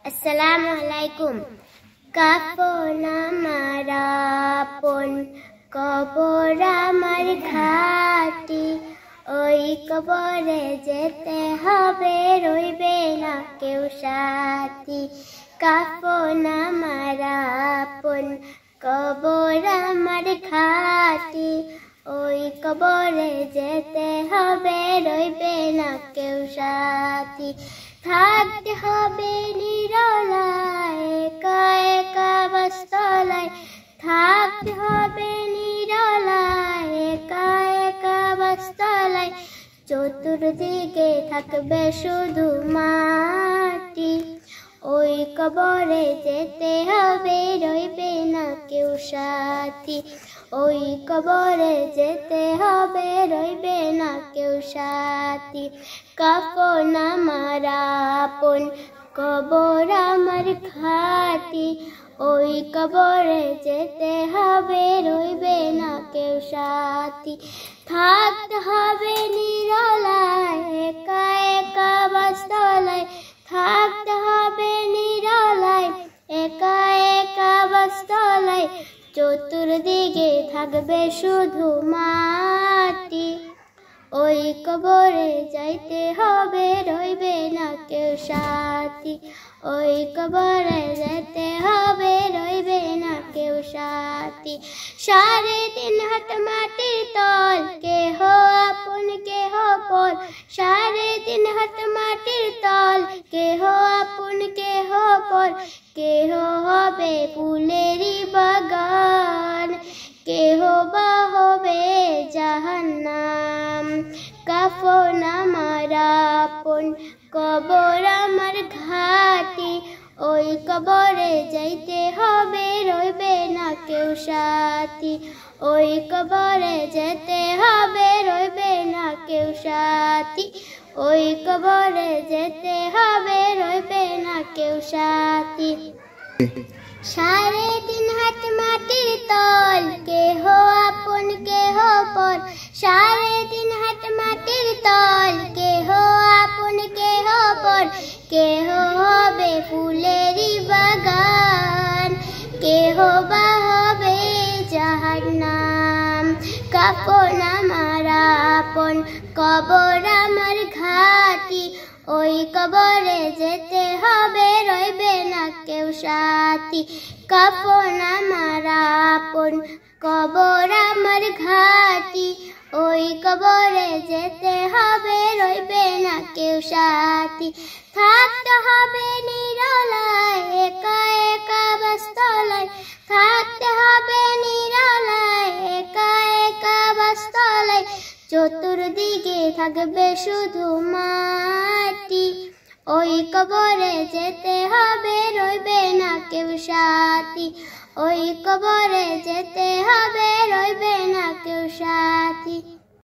আসসালামু আলাইকুম। কাফন আমার আপন, কবর আমার ঘাটি, ওই কবরে যেতে হবে, রইবে না কেউ সাথী। কাফন আমার আপন, কবর আমার ঘাটি, ওই কবরে যেতে হবে, রইবে না কেউ সাথী। থাকতে হবে নিরলায়, একা একা বাসতলায়, থাকতে হবে নিরলায়, একা একা বাসতলায়। চতুর্দিকে থাকবে শুধু মাটি, ওই কবরে যেতে হবে, রইবে না কেউ সাথী। ওই কবরে যেতে হবে, রইবে না কেউ সাথী। কাফন আমার আপন, কবর আমার ঘাটি, ওই কবরে যেতে হবে, রইবে না কেউ সাথী। থাকতে হবে নিরলায়, একা একা বাসতলায়, থাকতে হবে নিরলায়, একা একা বাসতলায়। চতুর্দিকে থাকবে শুধু মাটি, ওই কবরে যাইতে হবে, রইবে না কেউ সাথী। ওই কবরে যেতে হবে, রইবে না কেউ সাথী। 3.5 হাত মাটির তল, কেহ আপন কেহ পর। 3.5 হাত মাটির তল, কেহ আপন কেহ পর। কেহ হবে ফুলেরই বাগান, কেহ বা হবে জাহান্নাম। কাফন আমার আপন, কবর আমার ঘাটি, ওই কবরে যাইতে হবে, রইবে না কেউ সাথী। ওই কবরে যেতে হবে, রইবে না কেউ সাথী। ওই কবরে যেতে হবে, রইবে না কেউ সাথী। 3.5 হাত মাটির তল, কেহ আপন কেহ পর। 3.5 হাত মাটির তল, কেহ আপন কেহ পর। কেহ হবে ফুলেরই বাগান, কেহ বা হবে জাহান্নাম। কাফন আমার আপন, কবর আমার ঘাটি, ওই কবরে যেতে হবে, রইবে না কেউ সাথী। কাফন আমার আপন, কবর আমার ঘাটি, ওই কবরে যেতে হবে, রইবে না কেউ সাথী। থাকতে হবে নিরলায়, একা একা বাসতলায়, থাকতে হবে নিরলায়, একা একা বাসতলায়। চতুর্দিকে থাকবে শুধু মাটি, ওই কবরে যেতে হবে, রইবে না কেউ সাথী। ওই কবরে যেতে হবে, রইবে না কেউ সাথী।